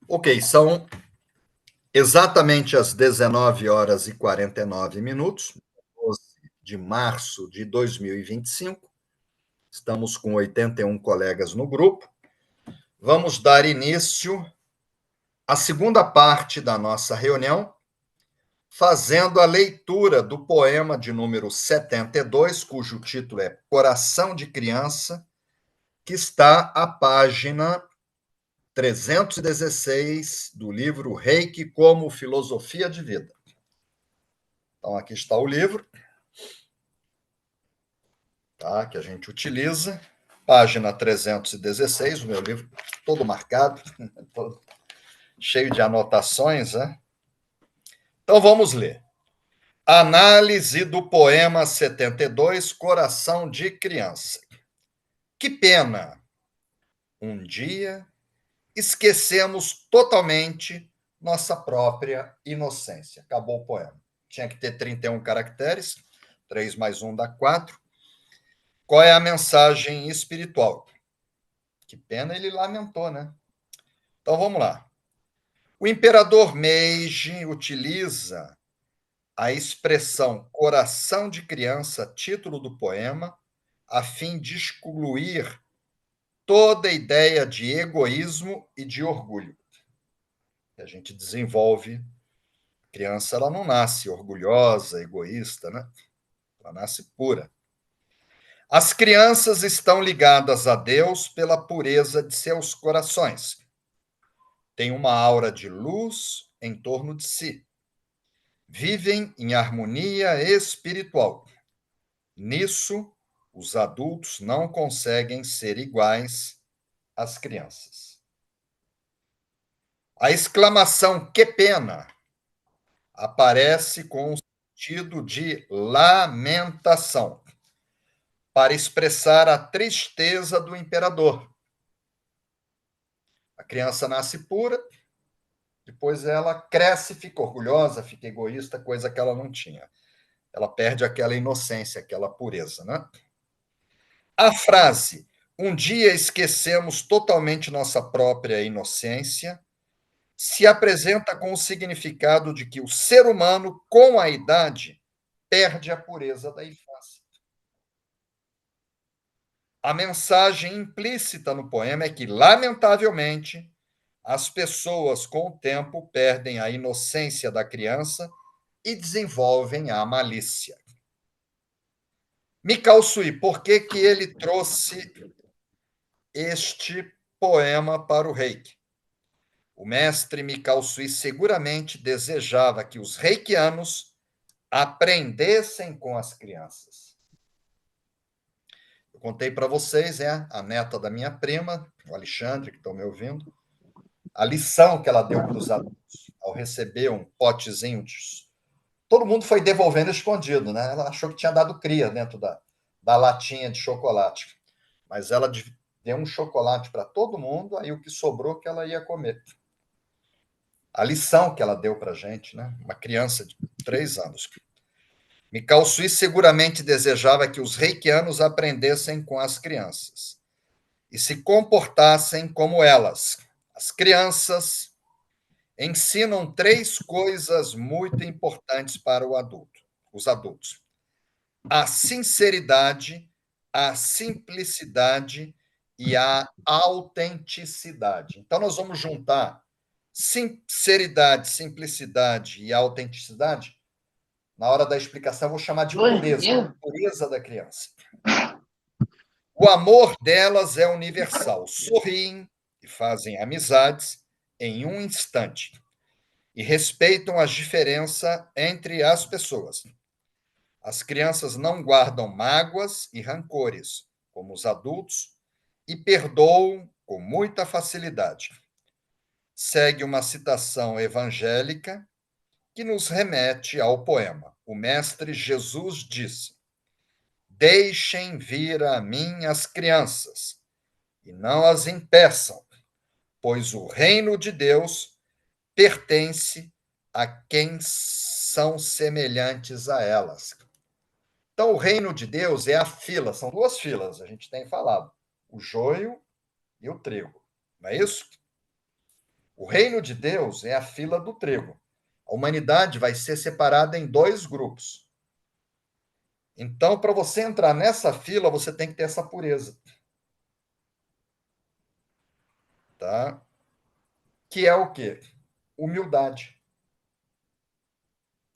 Ok, são exatamente as 19h49, 12 de março de 2025. Estamos com 81 colegas no grupo. Vamos dar início à segunda parte da nossa reunião, fazendo a leitura do poema de número 72, cujo título é Coração de Criança, que está à página 316 do livro Reiki como Filosofia de Vida. Então, aqui está o livro, tá, que a gente utiliza, página 316, o meu livro todo marcado, todo cheio de anotações, né? Então, vamos ler. Análise do poema 72, Coração de Criança. Que pena! Um dia esquecemos totalmente nossa própria inocência. Acabou o poema. Tinha que ter 31 caracteres, 3 mais 1 dá 4. Qual é a mensagem espiritual? Que pena, ele lamentou, né? Então vamos lá. O imperador Meiji utiliza a expressão coração de criança, título do poema, a fim de excluir toda ideia de egoísmo e de orgulho. A gente desenvolve. A criança, ela não nasce orgulhosa, egoísta, né? Ela nasce pura. As crianças estão ligadas a Deus pela pureza de seus corações. Têm uma aura de luz em torno de si. Vivem em harmonia espiritual. Nisso, os adultos não conseguem ser iguais às crianças. A exclamação "que pena" aparece com o sentido de lamentação, para expressar a tristeza do imperador. A criança nasce pura, depois ela cresce, fica orgulhosa, fica egoísta, coisa que ela não tinha. Ela perde aquela inocência, aquela pureza, né? A frase "um dia esquecemos totalmente nossa própria inocência" se apresenta com o significado de que o ser humano, com a idade, perde a pureza da infância. A mensagem implícita no poema é que, lamentavelmente, as pessoas, com o tempo, perdem a inocência da criança e desenvolvem a malícia. Mikao Sui, por que ele trouxe este poema para o Reiki? O mestre Mikao Sui seguramente desejava que os reikianos aprendessem com as crianças. Eu contei para vocês, a neta da minha prima, o Alexandre, que estão me ouvindo, a lição que ela deu para os adultos ao receber um potezinho de... Todo mundo foi devolvendo escondido, né? Ela achou que tinha dado cria dentro da latinha de chocolate. Mas ela deu um chocolate para todo mundo, aí o que sobrou que ela ia comer. A lição que ela deu para a gente, né? Uma criança de 3 anos. Mikao Sui seguramente desejava que os reikianos aprendessem com as crianças e se comportassem como elas. As crianças ensinam 3 coisas muito importantes para os adultos: a sinceridade, a simplicidade e a autenticidade. Então, nós vamos juntar sinceridade, simplicidade e autenticidade. Na hora da explicação, eu vou chamar de pureza, pureza da criança. O amor delas é universal. Sorriem e fazem amizades em um instante e respeitam as diferenças entre as pessoas. As crianças não guardam mágoas e rancores, como os adultos, e perdoam com muita facilidade. Segue uma citação evangélica que nos remete ao poema. O mestre Jesus disse: "Deixem vir a mim as crianças, e não as impeçam, pois o reino de Deus pertence a quem são semelhantes a elas." Então, o reino de Deus é a fila, são 2 filas, a gente tem falado, o joio e o trigo, não é isso? O reino de Deus é a fila do trigo. A humanidade vai ser separada em dois grupos. Então, para você entrar nessa fila, você tem que ter essa pureza, tá? Que é o quê? Humildade.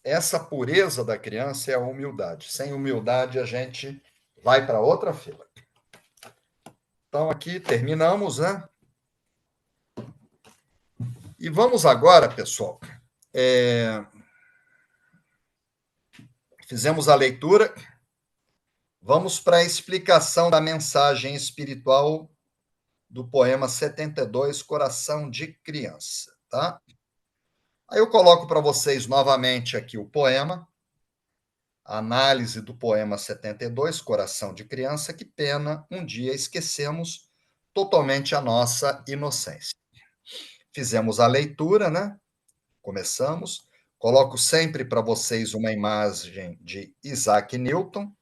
Essa pureza da criança é a humildade. Sem humildade, a gente vai para outra fila. Então, aqui terminamos, né? E vamos agora, pessoal. Fizemos a leitura. Vamos para a explicação da mensagem espiritual do poema 72, Coração de Criança, tá? Aí eu coloco para vocês novamente aqui o poema, a análise do poema 72, Coração de Criança, que pena, um dia esquecemos totalmente a nossa inocência. Fizemos a leitura, né? Começamos. Coloco sempre para vocês uma imagem de Isaac Newton,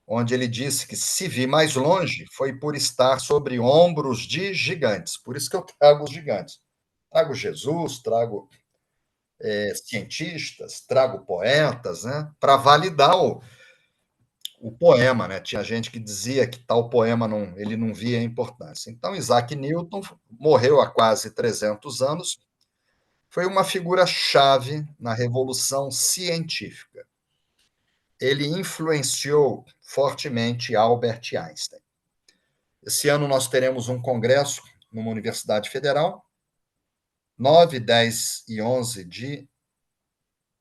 onde ele disse que se vi mais longe foi por estar sobre ombros de gigantes. Por isso que eu trago os gigantes. Trago Jesus, trago cientistas, trago poetas, né, para validar o poema, né? Tinha gente que dizia que tal poema ele não via importância. Então, Isaac Newton morreu há quase 300 anos, foi uma figura-chave na revolução científica. Ele influenciou fortemente Albert Einstein. Esse ano nós teremos um congresso numa universidade federal, 9, 10 e 11 de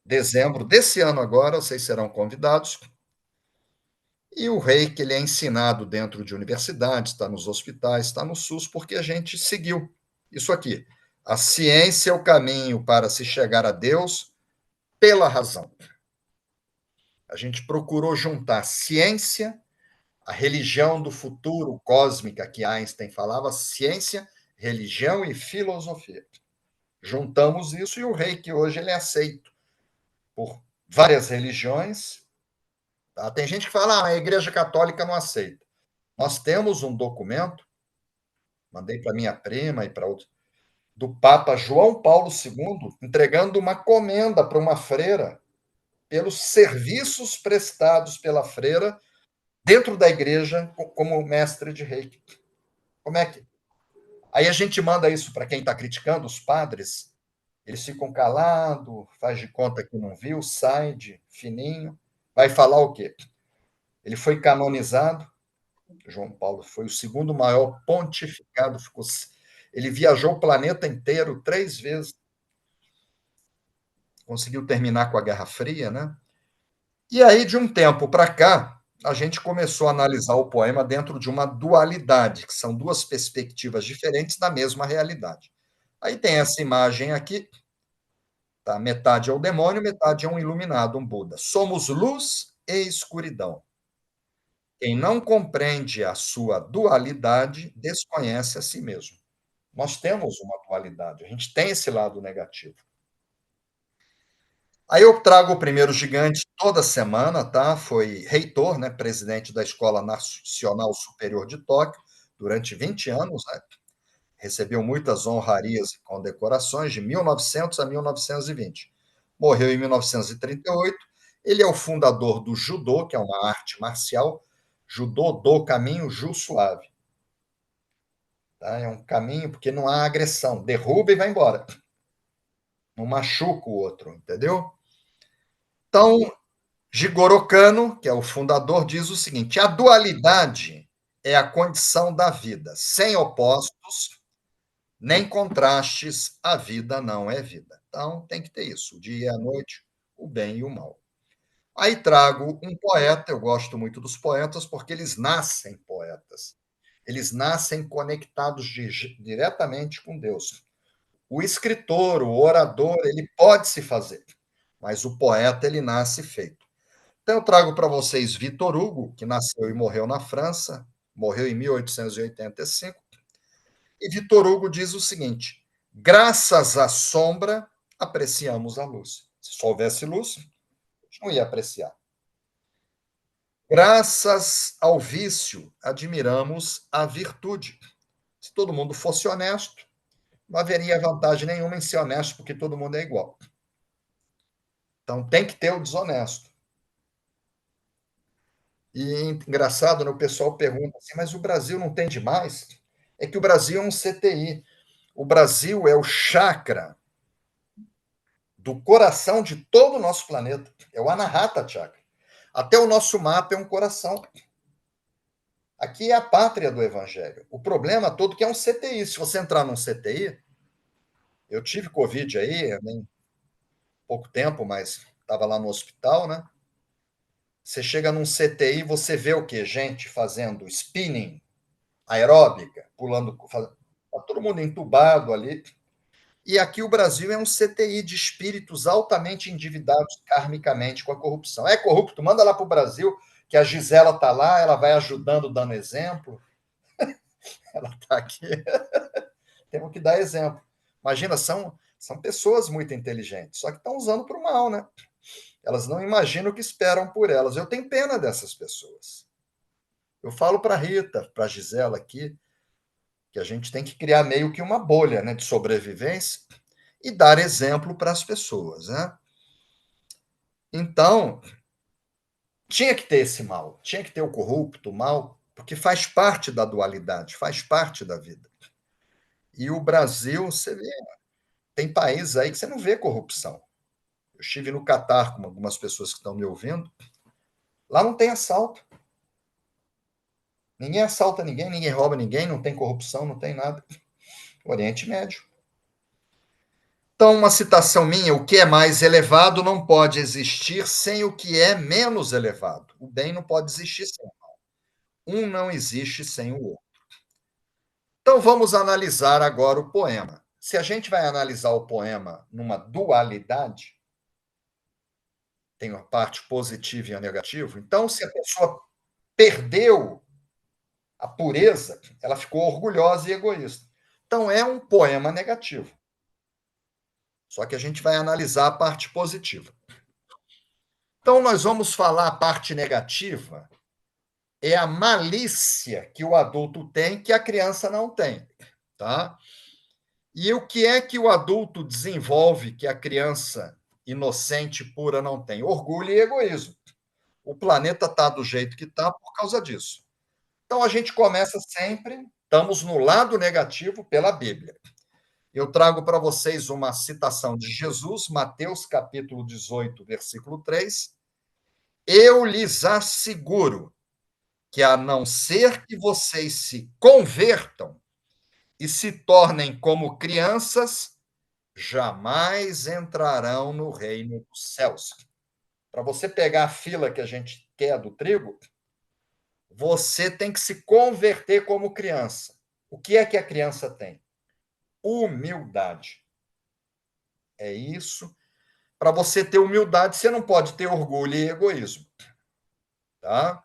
dezembro desse ano agora, vocês serão convidados. E o reiki ele é ensinado dentro de universidades, está nos hospitais, está no SUS, porque a gente seguiu isso aqui. A ciência é o caminho para se chegar a Deus pela razão. A gente procurou juntar ciência, a religião do futuro cósmica que Einstein falava, ciência, religião e filosofia. Juntamos isso e o reiki hoje ele é aceito por várias religiões. Tá? Tem gente que fala, a Igreja Católica não aceita. Nós temos um documento, mandei para minha prima e para outros, do Papa João Paulo II, entregando uma comenda para uma freira pelos serviços prestados pela freira dentro da igreja como mestre de reiki. Como é que? Aí a gente manda isso para quem está criticando os padres, eles ficam calados, faz de conta que não viu, sai de fininho, vai falar o quê? Ele foi canonizado, João Paulo foi o segundo maior pontificado, ele viajou o planeta inteiro 3 vezes, conseguiu terminar com a Guerra Fria, né? E aí, de um tempo para cá, a gente começou a analisar o poema dentro de uma dualidade, que são duas perspectivas diferentes da mesma realidade. Aí tem essa imagem aqui, tá? Metade é o demônio, metade é um iluminado, um Buda. Somos luz e escuridão. Quem não compreende a sua dualidade desconhece a si mesmo. Nós temos uma dualidade, a gente tem esse lado negativo. Aí eu trago o primeiro gigante toda semana, tá? Foi reitor, né, presidente da Escola Nacional Superior de Tóquio durante 20 anos, né? Recebeu muitas honrarias e condecorações de 1900 a 1920. Morreu em 1938. Ele é o fundador do judô, que é uma arte marcial, judô do caminho Ju Suave. Tá? É um caminho porque não há agressão, derruba e vai embora. Não machuca o outro, entendeu? Então, Jigoro Kano, que é o fundador, diz o seguinte: a dualidade é a condição da vida. Sem opostos, nem contrastes, a vida não é vida. Então, tem que ter isso: o dia e a noite, o bem e o mal. Aí trago um poeta, eu gosto muito dos poetas, porque eles nascem poetas. Eles nascem conectados diretamente com Deus. O escritor, o orador, ele pode se fazer, mas o poeta, ele nasce feito. Então, eu trago para vocês Victor Hugo, que nasceu e morreu na França, morreu em 1885. E Victor Hugo diz o seguinte: graças à sombra, apreciamos a luz. Se só houvesse luz, a gente não ia apreciar. Graças ao vício, admiramos a virtude. Se todo mundo fosse honesto, não haveria vantagem nenhuma em ser honesto, porque todo mundo é igual. Então, tem que ter o desonesto. E engraçado, né, o pessoal pergunta assim, mas o Brasil não tem demais? É que o Brasil é um CTI. O Brasil é o chakra do coração de todo o nosso planeta. É o Anahata Chakra. Até o nosso mapa é um coração. Aqui é a pátria do evangelho. O problema todo é que é um CTI. Se você entrar num CTI, eu tive Covid aí, nem pouco tempo, mas estava lá no hospital, né? Você chega num CTI, você vê o quê? Gente fazendo spinning, aeróbica, pulando, tá todo mundo entubado ali. E aqui o Brasil é um CTI de espíritos altamente endividados karmicamente com a corrupção. É corrupto? Manda lá para o Brasil, que a Gisela está lá, ela vai ajudando, dando exemplo. Ela está aqui. Temos que dar exemplo. Imagina, são pessoas muito inteligentes, só que estão usando para o mal, né? Elas não imaginam o que esperam por elas. Eu tenho pena dessas pessoas. Eu falo para a Rita, para a Gisela aqui, que a gente tem que criar meio que uma bolha, né, de sobrevivência e dar exemplo para as pessoas, né? Então, tinha que ter esse mal, tinha que ter o corrupto, o mal, porque faz parte da dualidade, faz parte da vida. E o Brasil, você vê, tem países aí que você não vê corrupção. Eu estive no Catar com algumas pessoas que estão me ouvindo. Lá não tem assalto. Ninguém assalta ninguém, ninguém rouba ninguém, não tem corrupção, não tem nada. Oriente Médio. Então, uma citação minha: o que é mais elevado não pode existir sem o que é menos elevado. O bem não pode existir sem o mal. Um não existe sem o outro. Então, vamos analisar agora o poema. Se a gente vai analisar o poema numa dualidade, tem a parte positiva e a negativa, então, se a pessoa perdeu a pureza, ela ficou orgulhosa e egoísta. Então, é um poema negativo. Só que a gente vai analisar a parte positiva. Então, nós vamos falar a parte negativa, é a malícia que o adulto tem que a criança não tem, tá? E o que é que o adulto desenvolve que a criança inocente pura não tem? Orgulho e egoísmo. O planeta está do jeito que está por causa disso. Então a gente começa sempre, estamos no lado negativo pela Bíblia. Eu trago para vocês uma citação de Jesus, Mateus capítulo 18, versículo 3. Eu lhes asseguro que, a não ser que vocês se convertam e se tornem como crianças, jamais entrarão no reino dos céus. Para você pegar a fila que a gente quer do trigo, você tem que se converter como criança. O que é que a criança tem? Humildade. É isso. Para você ter humildade, você não pode ter orgulho e egoísmo. Tá?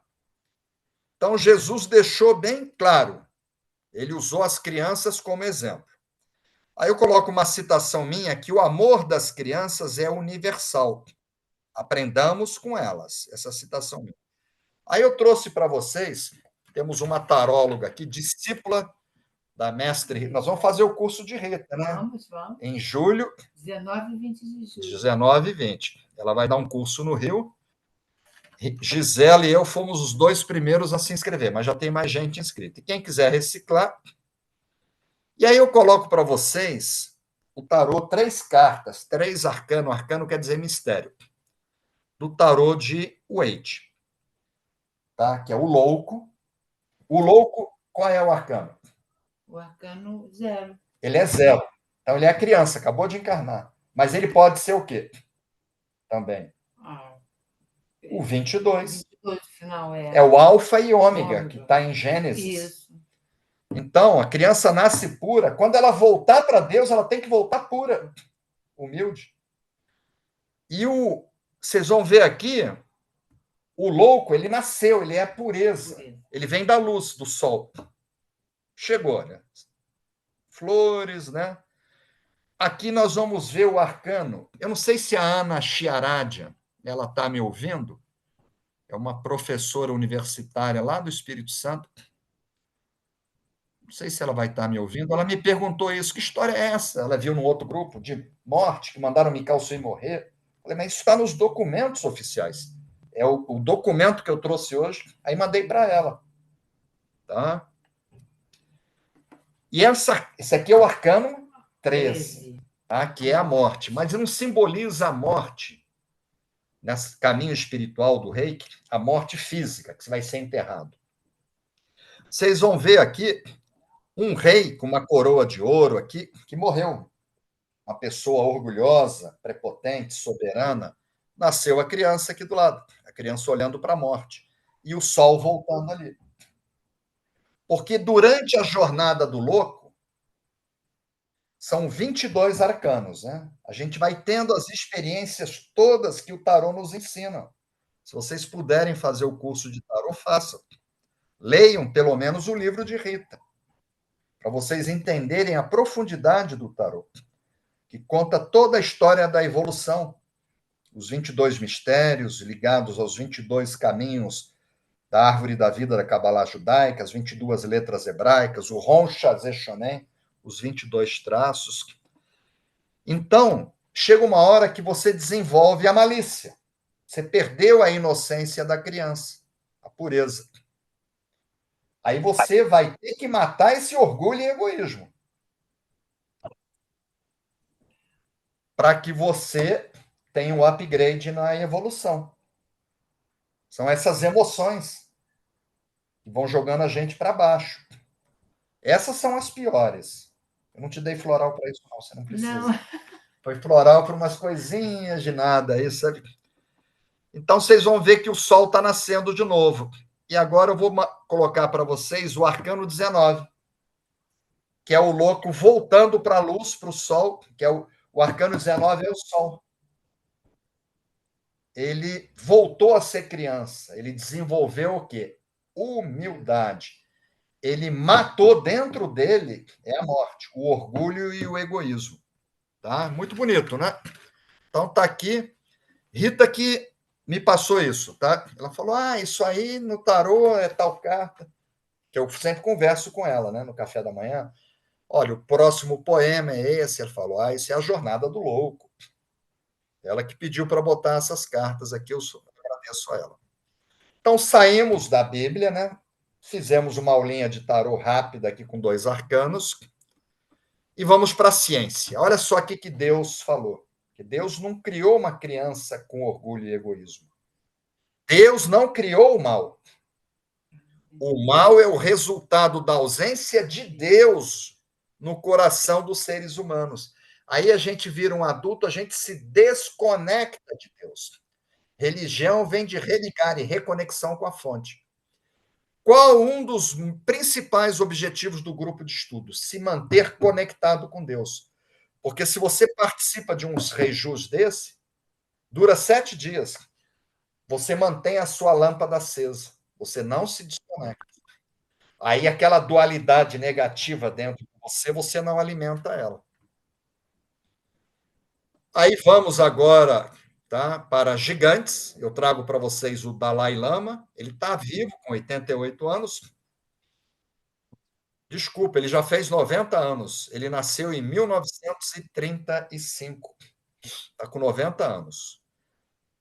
Então, Jesus deixou bem claro. Ele usou as crianças como exemplo. Aí eu coloco uma citação minha que o amor das crianças é universal. Aprendamos com elas. Essa citação minha. Aí eu trouxe para vocês, temos uma taróloga aqui, discípula da mestre. Nós vamos fazer o curso de Rita, né? Vamos. Em julho. 19 e 20 de julho. 19 e 20. Ela vai dar um curso no Rio. Gisela e eu fomos os dois primeiros a se inscrever, mas já tem mais gente inscrita. E quem quiser reciclar. E aí eu coloco para vocês o tarô, 3 cartas, 3 arcano. Arcano quer dizer mistério. Do tarô de Waite, tá? Que é o louco. O louco, qual é o arcano? O arcano 0. Ele é 0. Então ele é a criança, acabou de encarnar. Mas ele pode ser o quê? Também. O 22. 22, final, é o alfa e ômega, que está em Gênesis. Isso. Então, a criança nasce pura. Quando ela voltar para Deus, ela tem que voltar pura, humilde. E vocês vão ver aqui, o louco, ele nasceu, ele é a pureza. Ele vem da luz, do sol. Chegou, né? Flores, né? Aqui nós vamos ver o arcano. Eu não sei se a Ana Chiaradia, ela está me ouvindo. É uma professora universitária lá do Espírito Santo. não sei se ela vai estar me ouvindo, ela me perguntou isso, que história é essa? Ela viu num outro grupo de morte, que mandaram Mikau Sui morrer. Falei, mas isso está nos documentos oficiais. É o documento que eu trouxe hoje, aí mandei para ela. Tá? E esse aqui é o arcano 13, tá? Que é a morte, mas não simboliza a morte nesse caminho espiritual do reiki, a morte física, que você vai ser enterrado. Vocês vão ver aqui um rei com uma coroa de ouro aqui, que morreu. Uma pessoa orgulhosa, prepotente, soberana. Nasceu a criança aqui do lado, a criança olhando para a morte. E o sol voltando ali. Porque durante a jornada do louco, são 22 arcanos, né? A gente vai tendo as experiências todas que o tarô nos ensina. Se vocês puderem fazer o curso de tarô, façam. Leiam pelo menos o livro de Rita, para vocês entenderem a profundidade do tarô, que conta toda a história da evolução, os 22 mistérios ligados aos 22 caminhos da árvore da vida da Kabbalah judaica, as 22 letras hebraicas, o Ron Shazeshonen, os 22 traços. Então, chega uma hora que você desenvolve a malícia. Você perdeu a inocência da criança, a pureza. Aí você vai ter que matar esse orgulho e egoísmo. Para que você tenha um upgrade na evolução. São essas emoções que vão jogando a gente para baixo. Essas são as piores. Eu não te dei floral para isso, não, você não precisa. Não. Foi floral para umas coisinhas de nada aí, sabe? Então vocês vão ver que o sol está nascendo de novo. E agora eu vou colocar para vocês o arcano 19, que é o louco voltando para a luz, para o sol, que é o arcano 19 é o sol. Ele voltou a ser criança, ele desenvolveu o quê? Humildade. Ele matou dentro dele é a morte, o orgulho e o egoísmo. Tá? Muito bonito, né? Então tá aqui. Rita que me passou isso, tá? Ela falou: "Ah, isso aí no tarô é tal carta", que eu sempre converso com ela, né, no café da manhã. "Olha, o próximo poema é esse", ela falou: "Ah, isso é a Jornada do Louco". Ela que pediu para botar essas cartas aqui, eu agradeço a ela. Então saímos da Bíblia, né? Fizemos uma aulinha de tarô rápida aqui com 2 arcanos e vamos para a ciência. Olha só o que Deus falou, que Deus não criou uma criança com orgulho e egoísmo. Deus não criou o mal. O mal é o resultado da ausência de Deus no coração dos seres humanos. Aí a gente vira um adulto, a gente se desconecta de Deus. Religião vem de religar e reconexão com a fonte. Qual um dos principais objetivos do grupo de estudo? Se manter conectado com Deus. Porque se você participa de uns reijus desse, dura 7 dias. Você mantém a sua lâmpada acesa. Você não se desconecta. Aí aquela dualidade negativa dentro de você, você não alimenta ela. Aí vamos agora, tá, para gigantes. Eu trago para vocês o Dalai Lama. Ele está vivo, com 88 anos. Desculpa, ele já fez 90 anos. Ele nasceu em 1935. Está com 90 anos.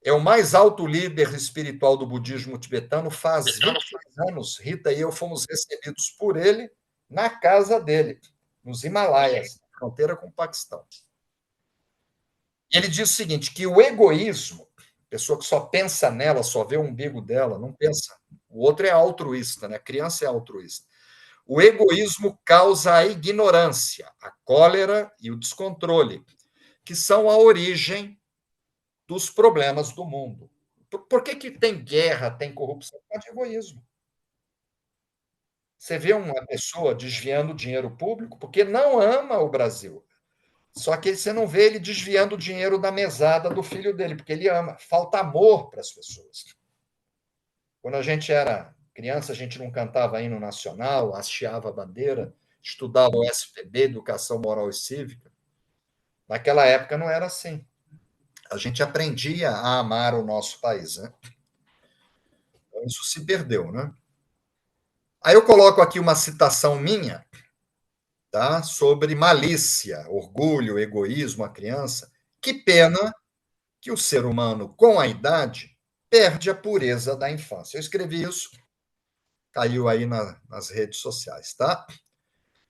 É o mais alto líder espiritual do budismo tibetano. Faz 26 anos, Rita e eu fomos recebidos por ele na casa dele, nos Himalaias, fronteira com o Paquistão. E ele diz o seguinte, que o egoísmo, pessoa que só pensa nela, só vê o umbigo dela, não pensa. O outro é altruísta, né? A criança é altruísta. O egoísmo causa a ignorância, a cólera e o descontrole, que são a origem dos problemas do mundo. Por que tem guerra, tem corrupção? Por causa de egoísmo. Você vê uma pessoa desviando dinheiro público porque não ama o Brasil. Só que você não vê ele desviando o dinheiro da mesada do filho dele, porque ele ama. Falta amor para as pessoas. Quando a gente era criança, a gente não cantava hino nacional, hasteava a bandeira, estudava o SPB, Educação Moral e Cívica. Naquela época não era assim. A gente aprendia a amar o nosso país, né? Então, isso se perdeu, né? Aí eu coloco aqui uma citação minha, tá? Sobre malícia, orgulho, egoísmo, a criança. Que pena que o ser humano, com a idade, perde a pureza da infância. Eu escrevi isso, caiu aí nas redes sociais, tá?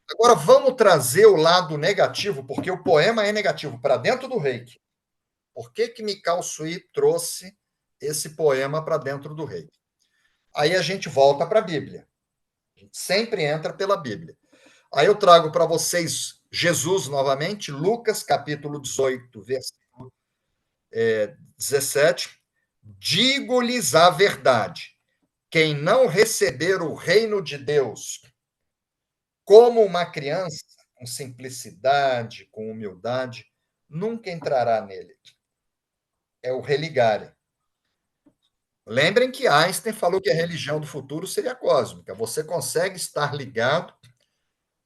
Agora vamos trazer o lado negativo, porque o poema é negativo, para dentro do Reiki. Por que que Mikao Sui trouxe esse poema para dentro do Reiki? Aí a gente volta para a Bíblia. A gente sempre entra pela Bíblia. Aí eu trago para vocês Jesus novamente, Lucas capítulo 18, versículo 17. Digo-lhes a verdade: quem não receber o reino de Deus como uma criança, com simplicidade, com humildade, nunca entrará nele. É o religare. Lembrem que Einstein falou que a religião do futuro seria cósmica. Você consegue estar ligado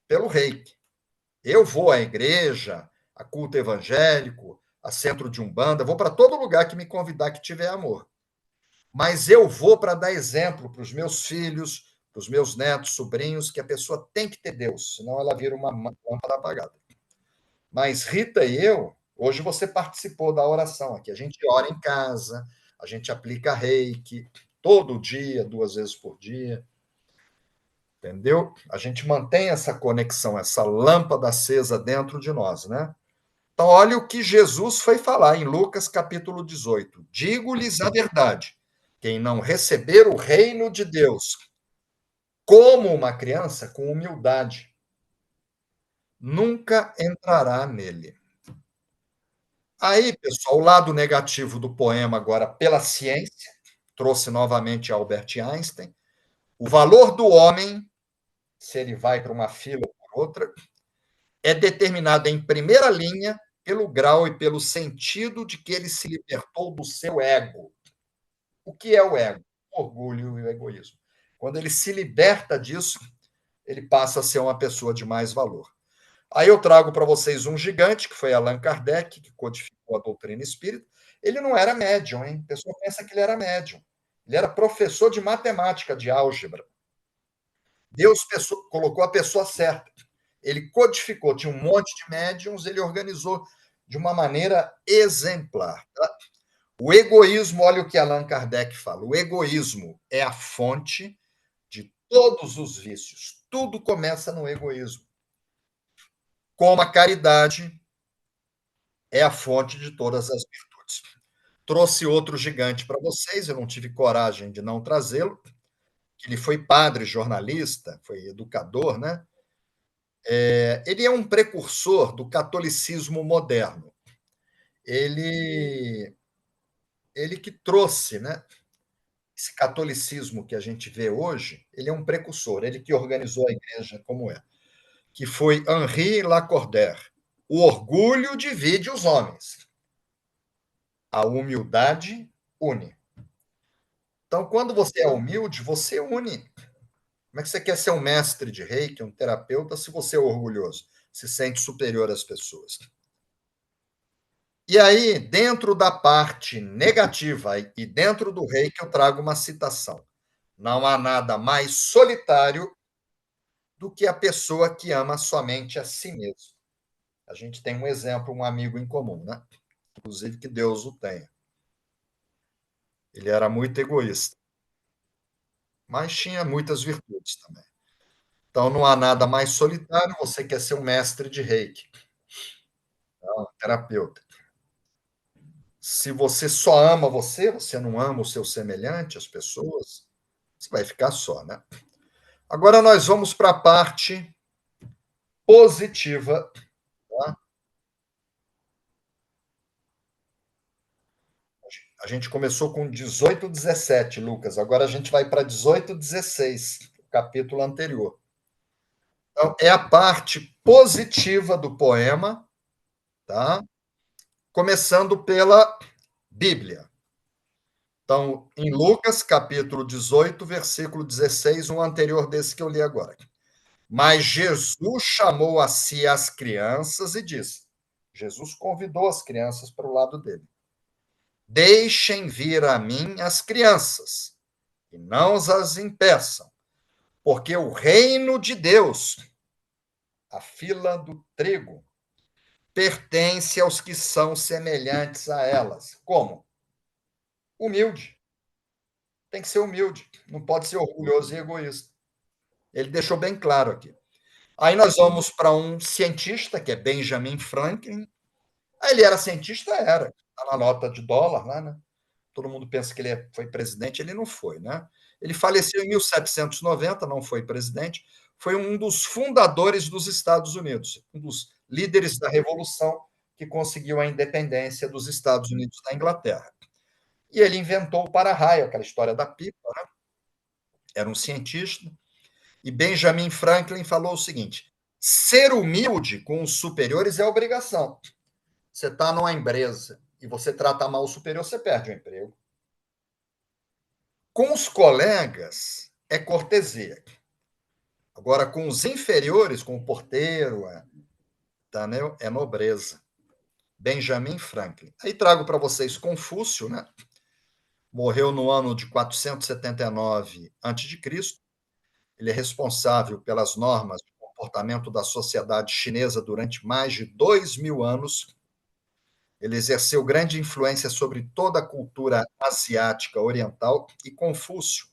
pelo reiki. Eu vou à igreja, a culto evangélico, a centro de umbanda, vou para todo lugar que me convidar que tiver amor. Mas eu vou para dar exemplo para os meus filhos, para os meus netos, sobrinhos, que a pessoa tem que ter Deus, senão ela vira uma lâmpada apagada. Mas Rita e eu, hoje você participou da oração aqui. A gente ora em casa, a gente aplica reiki todo dia, 2 vezes por dia. Entendeu? A gente mantém essa conexão, essa lâmpada acesa dentro de nós, né? Então, olha o que Jesus foi falar em Lucas capítulo 18. Digo-lhes a verdade: quem não receber o reino de Deus como uma criança, com humildade, nunca entrará nele. Aí, pessoal, o lado negativo do poema, agora pela ciência, trouxe novamente Albert Einstein. O valor do homem, se ele vai para uma fila ou para outra, é determinado em primeira linha pelo grau e pelo sentido de que ele se libertou do seu ego. O que é o ego? O orgulho e o egoísmo. Quando ele se liberta disso, ele passa a ser uma pessoa de mais valor. Aí eu trago para vocês um gigante, que foi Allan Kardec, que codificou a doutrina espírita. Ele não era médium, hein? A pessoa pensa que ele era médium. Ele era professor de matemática, de álgebra. Deus colocou a pessoa certa. Ele codificou, tinha um monte de médiums, ele organizou de uma maneira exemplar. Tá? O egoísmo, olha o que Allan Kardec fala: o egoísmo é a fonte de todos os vícios. Tudo começa no egoísmo. Como a caridade é a fonte de todas as virtudes. Trouxe outro gigante para vocês, eu não tive coragem de não trazê-lo. Ele foi padre, jornalista, foi educador, né? Ele é um precursor do catolicismo moderno. Ele, ele que trouxe, né? Esse catolicismo que a gente vê hoje, ele é um precursor, ele que organizou a igreja como é, que foi Henri Lacordaire. O orgulho divide os homens, a humildade une. Então, quando você é humilde, você une. Como é que você quer ser um mestre de reiki, um terapeuta, se você é orgulhoso, se sente superior às pessoas? E aí, dentro da parte negativa e dentro do reiki, eu trago uma citação. Não há nada mais solitário do que a pessoa que ama somente a si mesmo. A gente tem um exemplo, um amigo em comum, né? Inclusive que Deus o tenha. Ele era muito egoísta, mas tinha muitas virtudes também. Então, não há nada mais solitário. Você quer ser um mestre de reiki, um terapeuta. Se você só ama você, você não ama o seu semelhante, as pessoas, você vai ficar só, né? Agora nós vamos para a parte positiva. Tá? A gente começou com 18, 17, Lucas. Agora a gente vai para 18, 16, o capítulo anterior. Então, é a parte positiva do poema, tá? Começando pela Bíblia. Então, em Lucas, capítulo 18, versículo 16, um anterior desse que eu li agora. Mas Jesus chamou a si as crianças e disse: Jesus convidou as crianças para o lado dele. Deixem vir a mim as crianças, e não as impeçam, Porque o reino de Deus, a fila do trigo, pertence aos que são semelhantes a elas. Como? Humilde. Tem que ser humilde. Não pode ser orgulhoso e egoísta. Ele deixou bem claro aqui. Aí nós vamos para um cientista, que é Benjamin Franklin. Aí ele era cientista? Era. Está na nota de dólar lá, né? Todo mundo pensa que ele foi presidente, ele não foi, né? Ele faleceu em 1790, não foi presidente, foi um dos fundadores dos Estados Unidos, um dos líderes da Revolução que conseguiu a independência dos Estados Unidos da Inglaterra. E ele inventou o para-raio, aquela história da pipa, né? Era um cientista. E Benjamin Franklin falou o seguinte: ser humilde com os superiores é obrigação. Você está numa empresa e você trata mal o superior, você perde o emprego. Com os colegas, é cortesia. Agora, com os inferiores, com o porteiro, é nobreza. Benjamin Franklin. Aí trago para vocês Confúcio, né? Morreu no ano de 479 a.C. Ele é responsável pelas normas de comportamento da sociedade chinesa durante mais de 2.000 anos. Ele exerceu grande influência sobre toda a cultura asiática oriental e Confúcio,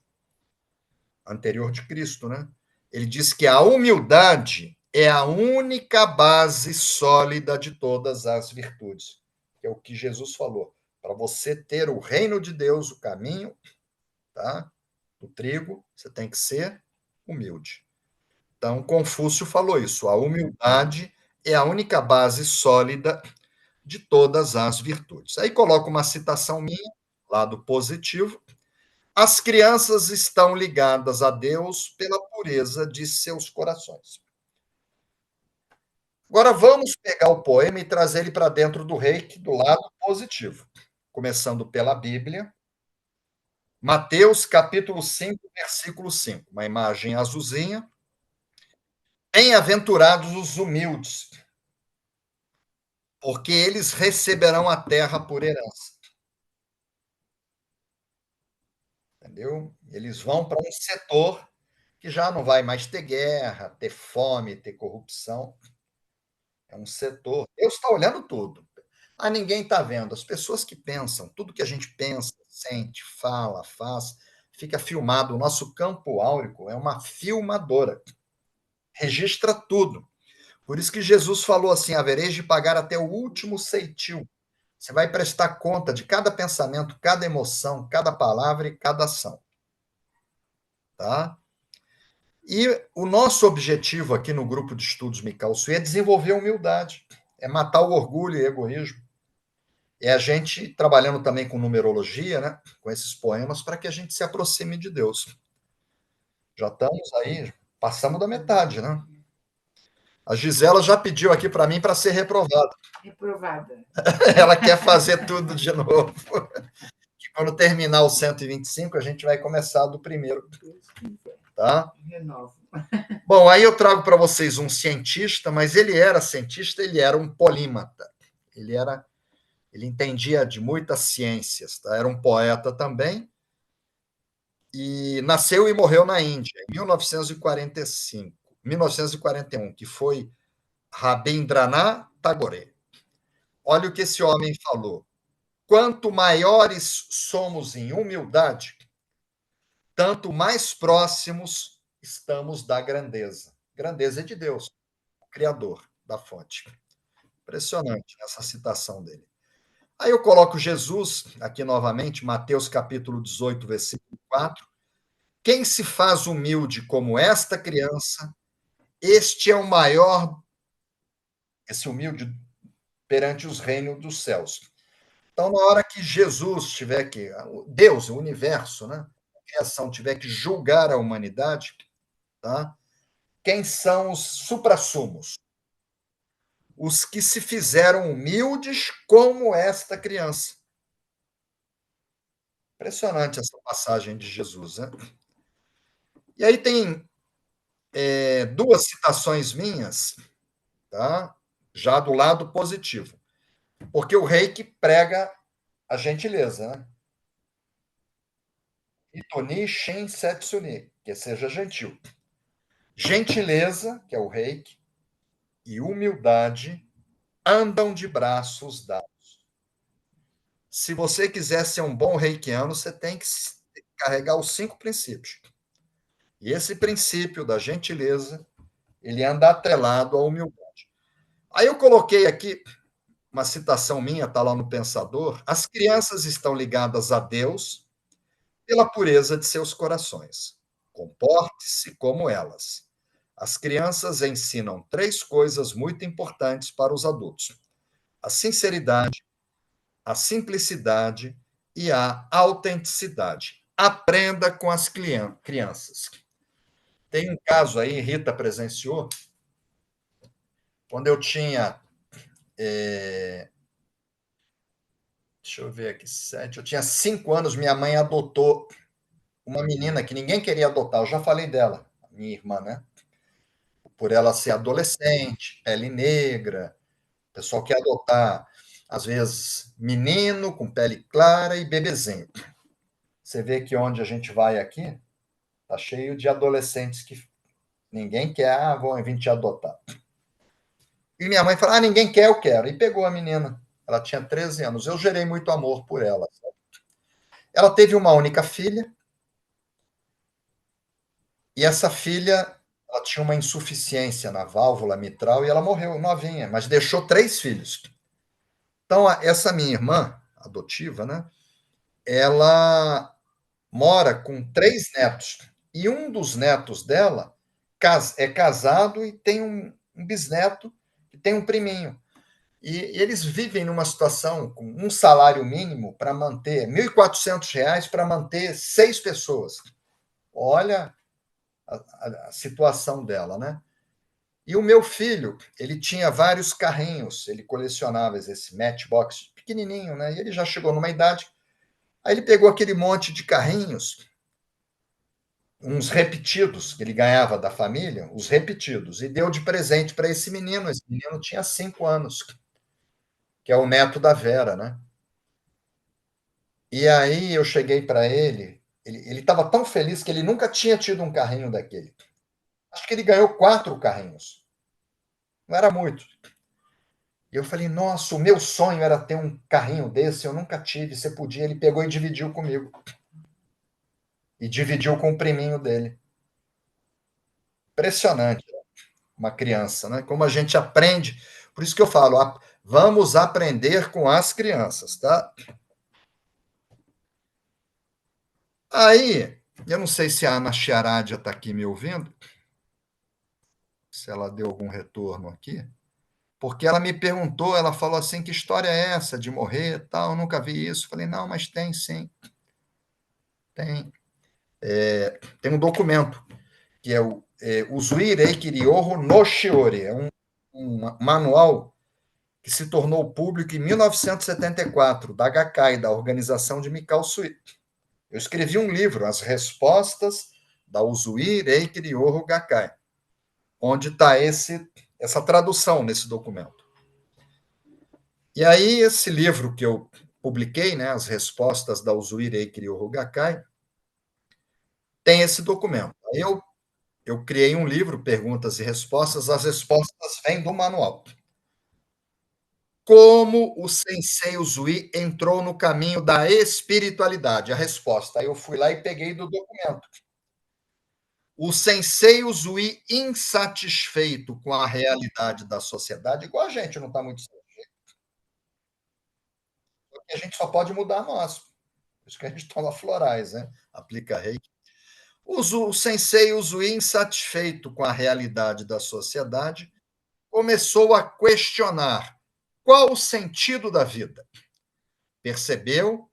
anterior de Cristo, né? Ele diz que a humildade é a única base sólida de todas as virtudes. Que é o que Jesus falou. Para você ter o reino de Deus, o caminho, tá? Do trigo, você tem que ser humilde. Então, Confúcio falou isso. A humildade é a única base sólida de todas as virtudes. Aí coloco uma citação minha, lado positivo. As crianças estão ligadas a Deus pela pureza de seus corações. Agora vamos pegar o poema e trazer ele para dentro do reiki do lado positivo. Começando pela Bíblia. Mateus capítulo 5, versículo 5. Uma imagem azulzinha. Bem-aventurados os humildes, porque eles receberão a terra por herança. Entendeu? Eles vão para um setor que já não vai mais ter guerra, ter fome, ter corrupção. É um setor. Deus está olhando tudo. Ah, ninguém está vendo. As pessoas que pensam, tudo que a gente pensa, sente, fala, faz, fica filmado. O nosso campo áurico é uma filmadora. Registra tudo. Por isso que Jesus falou assim: havereis de pagar até o último ceitil. Você vai prestar conta de cada pensamento, cada emoção, cada palavra e cada ação. Tá? E o nosso objetivo aqui no grupo de estudos Mikao Sui é desenvolver a humildade, é matar o orgulho e o egoísmo. É a gente trabalhando também com numerologia, né, com esses poemas, para que a gente se aproxime de Deus. Já estamos aí, passamos da metade, né? A Gisela já pediu aqui para mim para ser reprovada. Reprovada. Ela quer fazer tudo de novo. Que quando terminar o 125, a gente vai começar do primeiro. Tá? Renovo. Bom, aí eu trago para vocês um cientista, mas ele era cientista, ele era um polímata. Ele entendia de muitas ciências, tá? Era um poeta também, e nasceu e morreu na Índia, em 1945, 1941, que foi Rabindranath Tagore. Olha o que esse homem falou. Quanto maiores somos em humildade, tanto mais próximos estamos da grandeza. Grandeza é de Deus, o Criador da fonte. Impressionante essa citação dele. Aí eu coloco Jesus, aqui novamente, Mateus capítulo 18, versículo 4. Quem se faz humilde como esta criança, este é o maior, esse humilde perante os reinos dos céus. Então, na hora que Jesus tiver que, Deus, o universo, né, a criação, tiver que julgar a humanidade, tá? Quem são os suprassumos? Os que se fizeram humildes como esta criança. Impressionante essa passagem de Jesus, né? E aí tem duas citações minhas, tá? Já do lado positivo. Porque o Reiki prega a gentileza, né? Itoni Shin Setsuni, que seja gentil. Gentileza, que é o reiki, e humildade andam de braços dados. Se você quiser ser um bom reikiano, você tem que carregar os 5 princípios. E esse princípio da gentileza, ele anda atrelado à humildade. Aí eu coloquei aqui uma citação minha, está lá no Pensador: as crianças estão ligadas a Deus pela pureza de seus corações. Comporte-se como elas. As crianças ensinam 3 coisas muito importantes para os adultos: a sinceridade, a simplicidade e a autenticidade. Aprenda com as crianças. Tem um caso aí, Rita presenciou, quando eu tinha. Deixa eu ver aqui, 7. Eu tinha 5 anos, minha mãe adotou uma menina que ninguém queria adotar. Eu já falei dela, minha irmã, né? Por ela ser adolescente, pele negra, o pessoal quer adotar, às vezes, menino com pele clara e bebezinho. Você vê que onde a gente vai aqui, tá cheio de adolescentes que ninguém quer, vão vir te adotar. E minha mãe falou, ninguém quer, eu quero. E pegou a menina. Ela tinha 13 anos. Eu gerei muito amor por ela. Ela teve uma única filha, e essa filha, ela tinha uma insuficiência na válvula mitral e ela morreu novinha, mas deixou 3 filhos. Então, essa minha irmã adotiva, né? Ela mora com 3 netos. E um dos netos dela é casado e tem um bisneto que tem um priminho. E eles vivem numa situação com um salário mínimo para manter R$ 1.400 para manter 6 pessoas. Olha a situação dela, né? E o meu filho, ele tinha vários carrinhos, ele colecionava esse Matchbox pequenininho, né? E ele já chegou numa idade. Aí ele pegou aquele monte de carrinhos, uns repetidos que ele ganhava da família, os repetidos, e deu de presente para esse menino. Esse menino tinha 5 anos, que é o neto da Vera, né? E aí eu cheguei para ele estava tão feliz que ele nunca tinha tido um carrinho daquele. Acho que ele ganhou 4 carrinhos. Não era muito. E eu falei, nossa, o meu sonho era ter um carrinho desse, eu nunca tive, você podia. Ele pegou e dividiu comigo. E dividiu com o priminho dele. Impressionante, uma criança, né? Como a gente aprende. Por isso que eu falo, vamos aprender com as crianças, tá? Aí, eu não sei se a Ana Chiaradia está aqui me ouvindo, se ela deu algum retorno aqui, porque ela me perguntou, ela falou assim, que história é essa de morrer, tal, eu nunca vi isso. Falei, não, mas tem sim, tem. Tem um documento, que é o Uzui Reiki Ryoho no Shiori, é um manual que se tornou público em 1974, da Gakkai, da organização de Mikao Sui. Eu escrevi um livro, As Respostas da Uzui Reiki Ryoho Gakkai, onde está essa tradução nesse documento. E aí, esse livro que eu publiquei, né, As Respostas da Uzui Reiki Ryoho Gakkai, tem esse documento. Aí eu criei um livro, Perguntas e Respostas, as respostas vêm do manual. Como o Sensei Uzui entrou no caminho da espiritualidade? A resposta. Aí eu fui lá e peguei do documento. O Sensei Uzui, insatisfeito com a realidade da sociedade, igual a gente não está muito satisfeito, porque a gente só pode mudar nós. Por isso que a gente toma florais, né? Aplica reiki. O Sensei Uzui, insatisfeito com a realidade da sociedade, começou a questionar qual o sentido da vida. Percebeu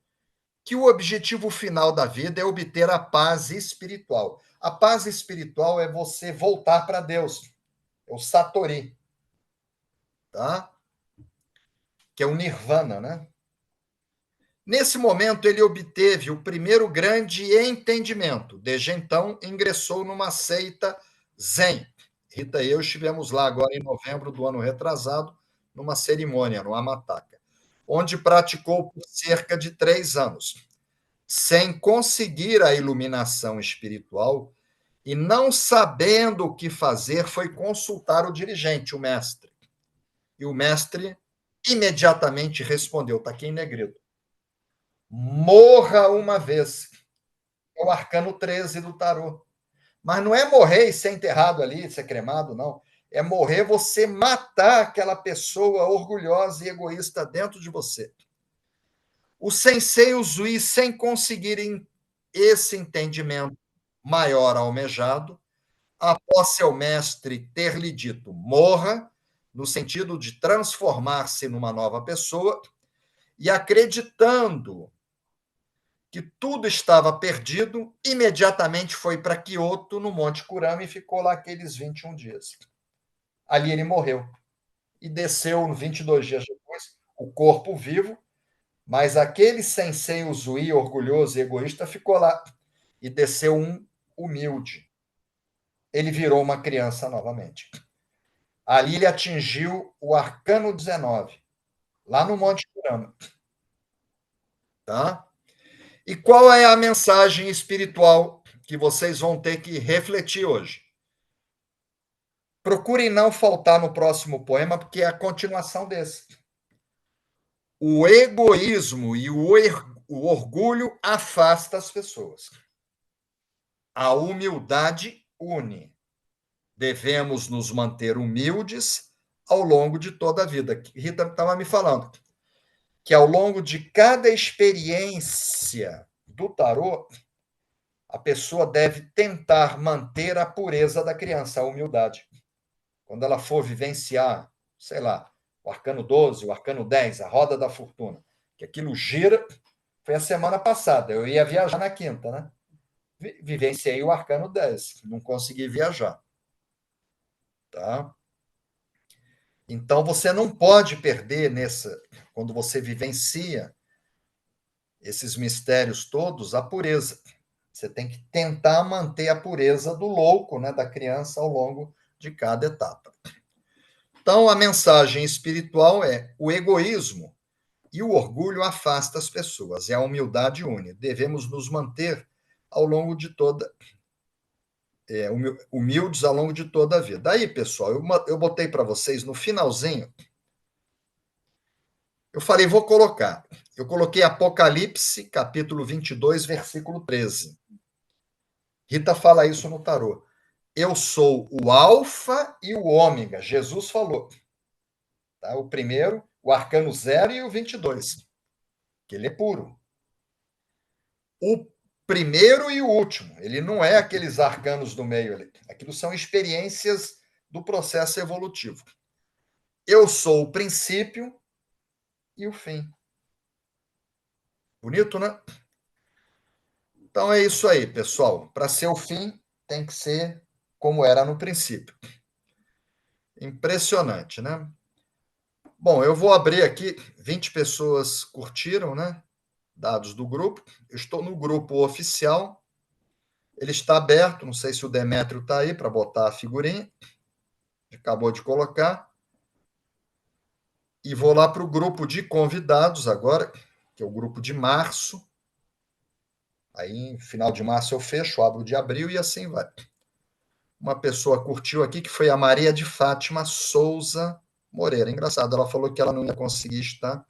que o objetivo final da vida é obter a paz espiritual. A paz espiritual é você voltar para Deus, é o Satori, tá? Que é o Nirvana, né? Nesse momento, ele obteve o primeiro grande entendimento. Desde então, ingressou numa seita Zen. Rita e eu estivemos lá agora em novembro do ano retrasado, numa cerimônia no Amataka, onde praticou por cerca de 3 anos. Sem conseguir a iluminação espiritual, e, não sabendo o que fazer, foi consultar o dirigente, o mestre. E o mestre imediatamente respondeu, está aqui em negrito: morra uma vez. É o arcano 13 do tarô. Mas não é morrer e ser enterrado ali, ser cremado, não. É morrer você matar aquela pessoa orgulhosa e egoísta dentro de você. O sensei Uzui, sem conseguirem esse entendimento maior almejado, após seu mestre ter lhe dito morra, no sentido de transformar-se numa nova pessoa, e acreditando que tudo estava perdido, imediatamente foi para Kyoto, no Monte Kurama, e ficou lá aqueles 21 dias. Ali ele morreu. E desceu 22 dias depois, o corpo vivo, mas aquele sensei Uzui, orgulhoso e egoísta, ficou lá. E desceu um humilde. Ele virou uma criança novamente. Ali ele atingiu o arcano 19, lá no Monte Kurama. Tá? E qual é a mensagem espiritual que vocês vão ter que refletir hoje? Procurem não faltar no próximo poema, porque é a continuação desse. O egoísmo e o orgulho afasta as pessoas. A humildade une. Devemos nos manter humildes ao longo de toda a vida. Rita estava me falando que ao longo de cada experiência do tarô, a pessoa deve tentar manter a pureza da criança, a humildade. Quando ela for vivenciar, sei lá, o arcano 12, o arcano 10, a roda da fortuna, que aquilo gira, foi a semana passada, eu ia viajar na quinta, né? Vivenciei o arcano 10, não consegui viajar. Tá? Então, você não pode perder quando você vivencia esses mistérios todos, a pureza. Você tem que tentar manter a pureza do louco, né, da criança, ao longo de cada etapa. Então, a mensagem espiritual é: o egoísmo e o orgulho afastam as pessoas, e a humildade une. Devemos nos manter ao longo de toda humildes ao longo de toda a vida. Aí, pessoal, eu botei para vocês no finalzinho. Eu falei, vou colocar. Eu coloquei Apocalipse, capítulo 22, versículo 13. Rita fala isso no tarô. Eu sou o alfa e o ômega. Jesus falou. Tá? O primeiro, o arcano 0 e o 22. Que ele é puro. O primeiro e o último. Ele não é aqueles arcanos do meio. Aquilo são experiências do processo evolutivo. Eu sou o princípio e o fim. Bonito, né? Então é isso aí, pessoal. Para ser o fim, tem que ser como era no princípio. Impressionante, né? Bom, eu vou abrir aqui. 20 pessoas curtiram, né? Dados do grupo. Eu estou no grupo oficial. Ele está aberto. Não sei se o Demétrio está aí para botar a figurinha. Acabou de colocar. E vou lá para o grupo de convidados agora, que é o grupo de março. Aí, no final de março, eu fecho, abro de abril e assim vai. Uma pessoa curtiu aqui, que foi a Maria de Fátima Souza Moreira. Engraçado, ela falou que ela não ia conseguir estar.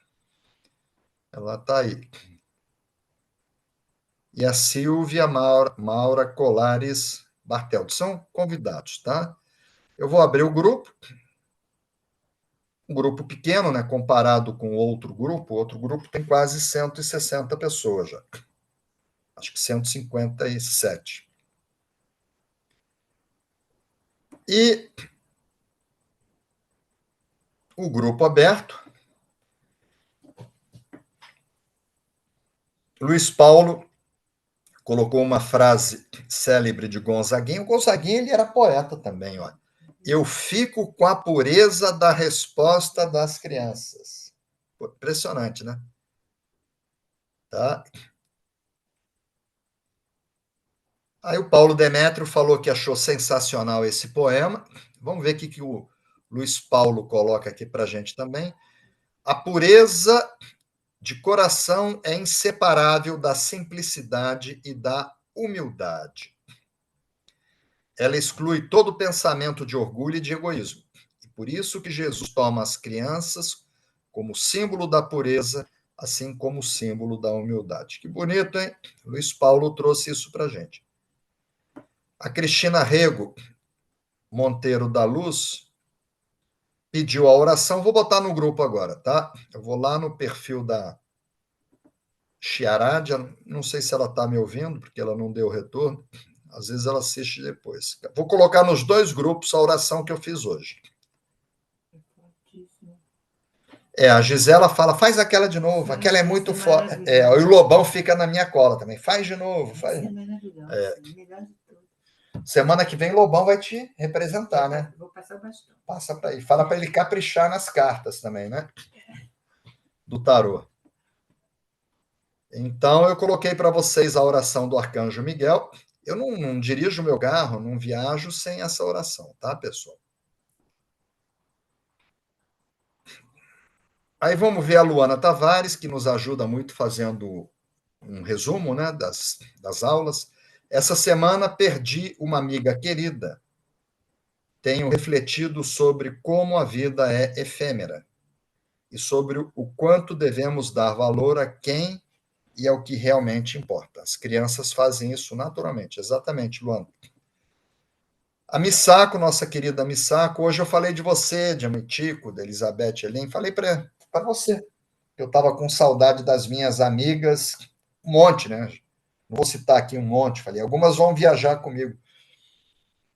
Ela está aí. E a Silvia Maura Colares Bartel. São convidados, tá? Eu vou abrir o grupo. Um grupo pequeno, né? Comparado com outro grupo. O outro grupo tem quase 160 pessoas já. Acho que 157. E o grupo aberto. Luiz Paulo colocou uma frase célebre de Gonzaguinha. O Gonzaguinha ele era poeta também. Ó. Eu fico com a pureza da resposta das crianças. Pô, impressionante, né? Tá? Aí o Paulo Demétrio falou que achou sensacional esse poema. Vamos ver o que o Luiz Paulo coloca aqui para a gente também. A pureza de coração é inseparável da simplicidade e da humildade. ela exclui todo pensamento de orgulho e de egoísmo. E por isso que Jesus toma as crianças como símbolo da pureza, assim como símbolo da humildade. Que bonito, hein? Luiz Paulo trouxe isso para a gente. A Cristina Rego Monteiro da Luz pediu a oração. Vou botar no grupo agora, tá? Eu vou lá no perfil da Chiaradia, não sei se ela está me ouvindo, porque ela não deu retorno. Às vezes ela assiste depois. Vou colocar nos dois grupos a oração que eu fiz hoje. A Gisela fala, faz aquela de novo, aquela é muito forte. O Lobão fica na minha cola também. Faz de novo. Faz. É maravilhosa, melhor de tudo. Semana que vem, Lobão vai te representar, né? Vou passar o bastão. Passa para ele. Fala para ele caprichar nas cartas também, né? Do tarô. Então, eu coloquei para vocês a oração do Arcanjo Miguel. Eu não dirijo meu carro, não viajo sem essa oração, tá, pessoal? Aí vamos ver a Luana Tavares, que nos ajuda muito fazendo um resumo, né, das aulas. Essa semana perdi uma amiga querida. Tenho refletido sobre como a vida é efêmera e sobre o quanto devemos dar valor a quem e ao que realmente importa. As crianças fazem isso naturalmente. Exatamente, Luana. A Missaco, nossa querida Missaco, hoje eu falei de você, de Amitico, da Elizabeth Elim, falei para você. Eu estava com saudade das minhas amigas, um monte, né? Não vou citar aqui um monte, falei. Algumas vão viajar comigo,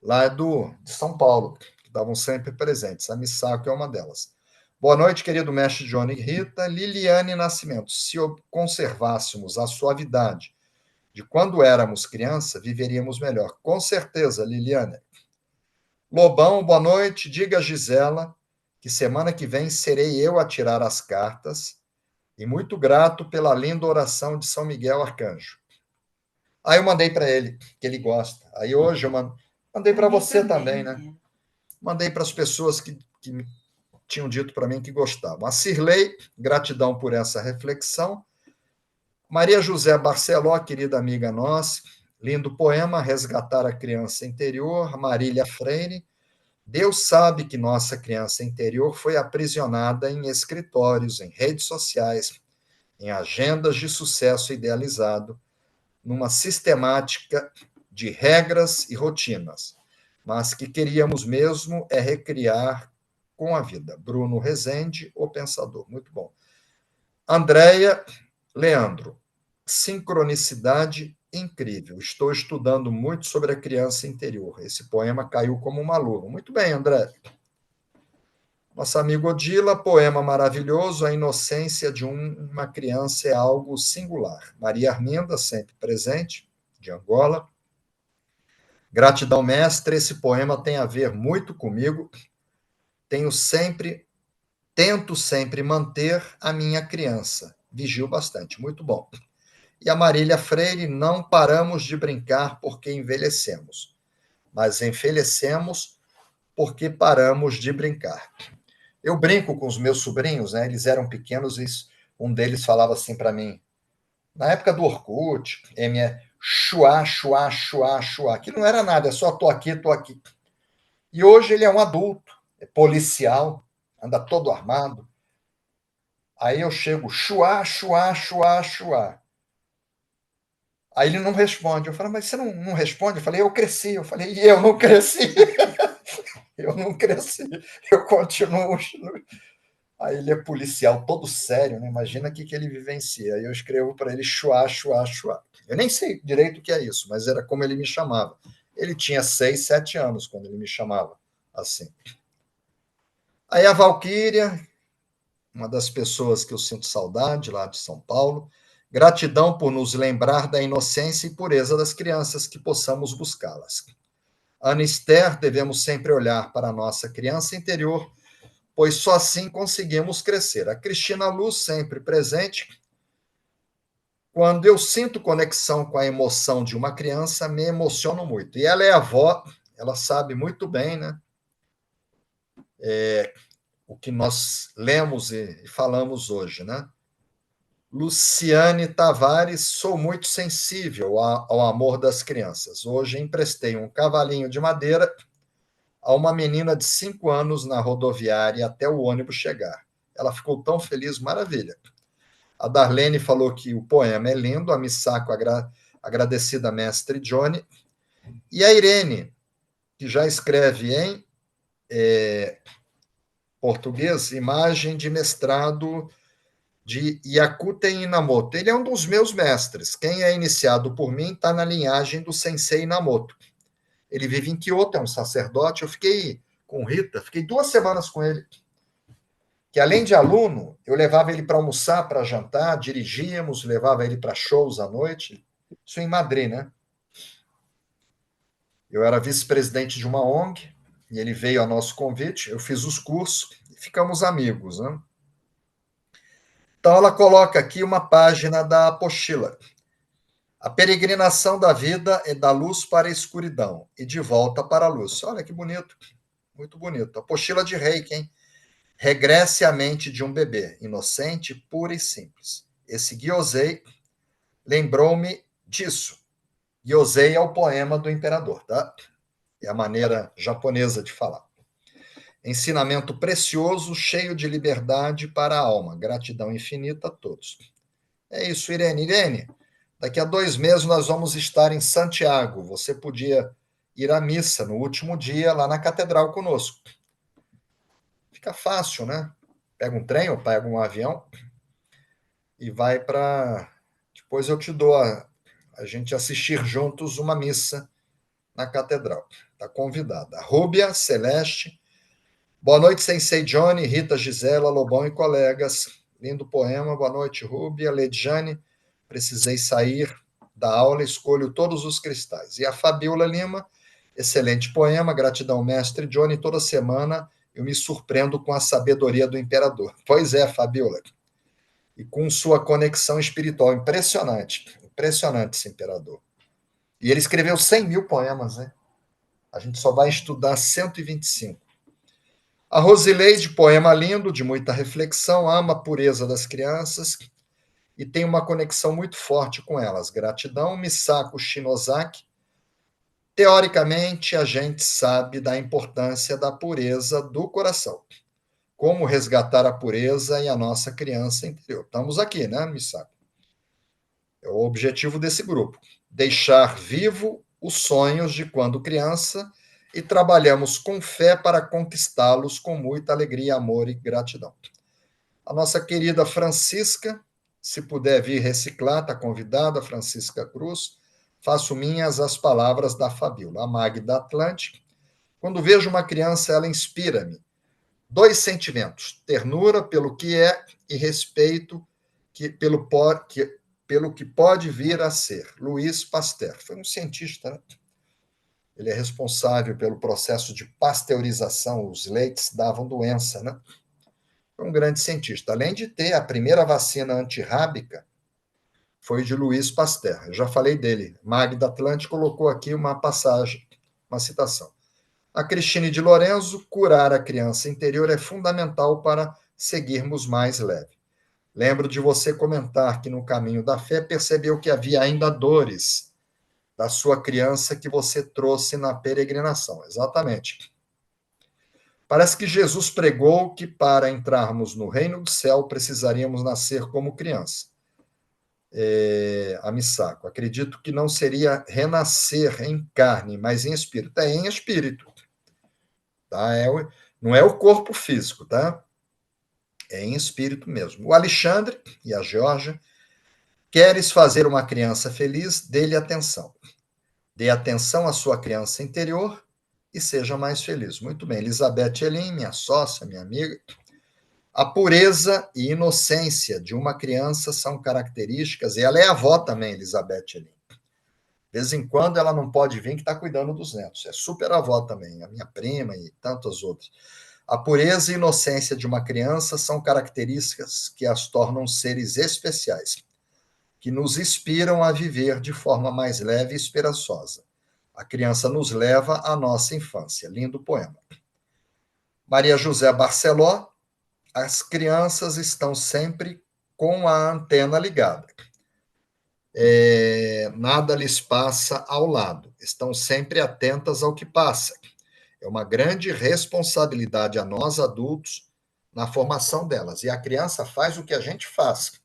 lá de São Paulo, que estavam sempre presentes. A Missaco é uma delas. Boa noite, querido mestre Johnny Rita. Liliane Nascimento, se conservássemos a suavidade de quando éramos criança, viveríamos melhor. Com certeza, Liliane. Lobão, boa noite. Diga a Gisela que semana que vem serei eu a tirar as cartas e muito grato pela linda oração de São Miguel Arcanjo. Aí eu mandei para ele, que ele gosta. Aí hoje eu mandei para você também, né? Mandei para as pessoas que tinham dito para mim que gostavam. A Cirlei, gratidão por essa reflexão. Maria José Barceló, querida amiga nossa, lindo poema, Resgatar a Criança Interior. Marília Freire, Deus sabe que nossa criança interior foi aprisionada em escritórios, em redes sociais, em agendas de sucesso idealizado, numa sistemática de regras e rotinas, mas que queríamos mesmo é recriar com a vida. Bruno Rezende, o pensador. Muito bom. Andréia Leandro, sincronicidade incrível. Estou estudando muito sobre a criança interior. Esse poema caiu como uma luva. Muito bem, André. Nosso amigo Odila, poema maravilhoso, a inocência de uma criança é algo singular. Maria Arminda, sempre presente, de Angola. Gratidão, mestre, esse poema tem a ver muito comigo. Tento sempre manter a minha criança. Vigio bastante, muito bom. E a Marília Freire, não paramos de brincar porque envelhecemos, mas envelhecemos porque paramos de brincar. Eu brinco com os meus sobrinhos, né? Eles eram pequenos e um deles falava assim para mim, na época do Orkut, chuá, chuá, chuá, chuá, que não era nada, é só tô aqui, tô aqui. E hoje ele é um adulto, é policial, anda todo armado. Aí eu chego, chuá, chuá, chuá, chuá. Aí ele não responde. Eu falo, mas você não responde? Eu falei, eu cresci. Eu falei, e eu não cresci. Eu não cresci. Eu continuo. Aí ele é policial todo sério, né? Imagina o que ele vivencia. Aí eu escrevo para ele chuá, chuá, chuá. Eu nem sei direito o que é isso, mas era como ele me chamava. Ele tinha 6, 7 anos quando ele me chamava assim. Aí a Valquíria, uma das pessoas que eu sinto saudade lá de São Paulo, gratidão por nos lembrar da inocência e pureza das crianças, que possamos buscá-las. Ana Esther, devemos sempre olhar para a nossa criança interior, pois só assim conseguimos crescer. A Cristina Luz, sempre presente. Quando eu sinto conexão com a emoção de uma criança, me emociono muito. E ela é avó, ela sabe muito bem, né? O que nós lemos e falamos hoje, né? Luciane Tavares, sou muito sensível ao amor das crianças. Hoje emprestei um cavalinho de madeira a uma menina de 5 anos na rodoviária até o ônibus chegar. Ela ficou tão feliz, maravilha. A Darlene falou que o poema é lindo, a Missaco agradecida mestre Johnny. E a Irene, que já escreve em português, imagem de mestrado de Yakuten Inamoto. Ele é um dos meus mestres. Quem é iniciado por mim está na linhagem do Sensei Inamoto. Ele vive em Kyoto, é um sacerdote. Eu fiquei com Rita, fiquei 2 semanas com ele. Que além de aluno, eu levava ele para almoçar, para jantar, dirigíamos, levava ele para shows à noite. Isso em Madrid, né? Eu era vice-presidente de uma ONG e ele veio a nosso convite. Eu fiz os cursos e ficamos amigos, né? Então, ela coloca aqui uma página da apostila. A peregrinação da vida é da luz para a escuridão e de volta para a luz. Olha que bonito, muito bonito. Apostila de Reiki, hein? Regresse à mente de um bebê, inocente, pura e simples. Esse Gyosei lembrou-me disso. Gyosei é o poema do imperador, tá? É a maneira japonesa de falar. Ensinamento precioso, cheio de liberdade para a alma. Gratidão infinita a todos. É isso, Irene. Irene, daqui a 2 meses nós vamos estar em Santiago. Você podia ir à missa no último dia lá na catedral conosco. Fica fácil, né? Pega um trem ou pega um avião e vai para... Depois eu te dou a gente assistir juntos uma missa na catedral. Está convidada. Rúbia, Celeste. Boa noite, Sensei Johnny, Rita, Gisela, Lobão e colegas. Lindo poema. Boa noite, Rúbia. Lediane, precisei sair da aula, escolho todos os cristais. E a Fabiola Lima, excelente poema. Gratidão, mestre Johnny. Toda semana eu me surpreendo com a sabedoria do imperador. Pois é, Fabiola. E com sua conexão espiritual. Impressionante. Impressionante esse imperador. E ele escreveu 100 mil poemas, né? A gente só vai estudar 125. A Rosileide, poema lindo, de muita reflexão, ama a pureza das crianças e tem uma conexão muito forte com elas. Gratidão, Misako Shinozaki. Teoricamente, a gente sabe da importância da pureza do coração. Como resgatar a pureza e a nossa criança interior. Estamos aqui, né, Misako? É o objetivo desse grupo. Deixar vivo os sonhos de quando criança e trabalhamos com fé para conquistá-los com muita alegria, amor e gratidão. A nossa querida Francisca, se puder vir reciclar, está convidada, Francisca Cruz. Faço minhas as palavras da Fabíola. A Magda Atlântica. Quando vejo uma criança, ela inspira-me. 2 sentimentos: ternura pelo que é e respeito pelo que pode vir a ser. Louis Pasteur foi um cientista, né? Ele é responsável pelo processo de pasteurização. Os leites davam doença, né? Foi um grande cientista. Além de ter a primeira vacina antirrábica, foi de Louis Pasteur. Eu já falei dele. Magda Atlante colocou aqui uma passagem, uma citação. A Cristine de Lorenzo, curar a criança interior é fundamental para seguirmos mais leve. Lembro de você comentar que no caminho da fé percebeu que havia ainda dores da sua criança que você trouxe na peregrinação. Exatamente. Parece que Jesus pregou que para entrarmos no reino do céu precisaríamos nascer como criança. A Missaco. Acredito que não seria renascer em carne, mas em espírito. É em espírito. Tá? Não é o corpo físico, tá? É em espírito mesmo. O Alexandre e a Georgia. Queres fazer uma criança feliz? Dê-lhe atenção. Dê atenção à sua criança interior e seja mais feliz. Muito bem. Elizabeth Elin, minha sócia, minha amiga. A pureza e inocência de uma criança são características, e ela é avó também, Elizabeth Elin. De vez em quando ela não pode vir, que está cuidando dos netos. É super avó também, a minha prima e tantas outras. A pureza e inocência de uma criança são características que as tornam seres especiais, que nos inspiram a viver de forma mais leve e esperançosa. A criança nos leva à nossa infância. Lindo poema. Maria José Barceló. As crianças estão sempre com a antena ligada. Nada lhes passa ao lado, estão sempre atentas ao que passa. É uma grande responsabilidade a nós adultos na formação delas. E a criança faz o que a gente faz.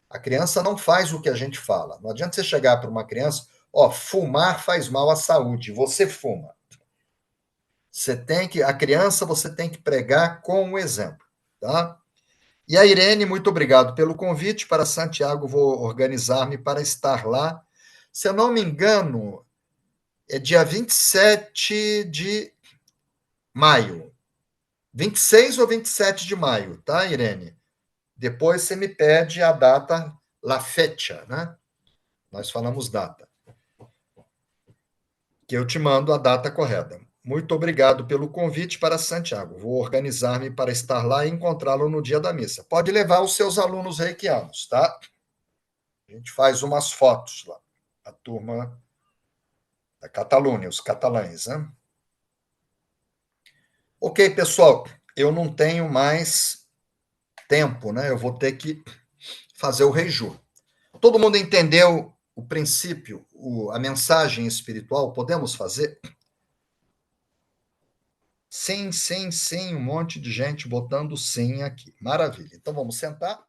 A criança não faz o que a gente fala. Não adianta você chegar para uma criança, fumar faz mal à saúde, você fuma. A criança você tem que pregar com o exemplo, tá? E a Irene, muito obrigado pelo convite para Santiago, vou organizar-me para estar lá. Se eu não me engano, é dia 27 de maio. 26 ou 27 de maio, tá, Irene? Depois você me pede a data, la fecha, né? Nós falamos data. Que eu te mando a data correta. Muito obrigado pelo convite para Santiago. Vou organizar-me para estar lá e encontrá-lo no dia da missa. Pode levar os seus alunos reikianos, tá? A gente faz umas fotos lá. A turma da Catalunha, os catalães, né? Ok, pessoal, eu não tenho mais tempo, né? Eu vou ter que fazer o reiju. Todo mundo entendeu o princípio, a mensagem espiritual? Podemos fazer? Sim, sim, sim, um monte de gente botando sim aqui. Maravilha. Então vamos sentar.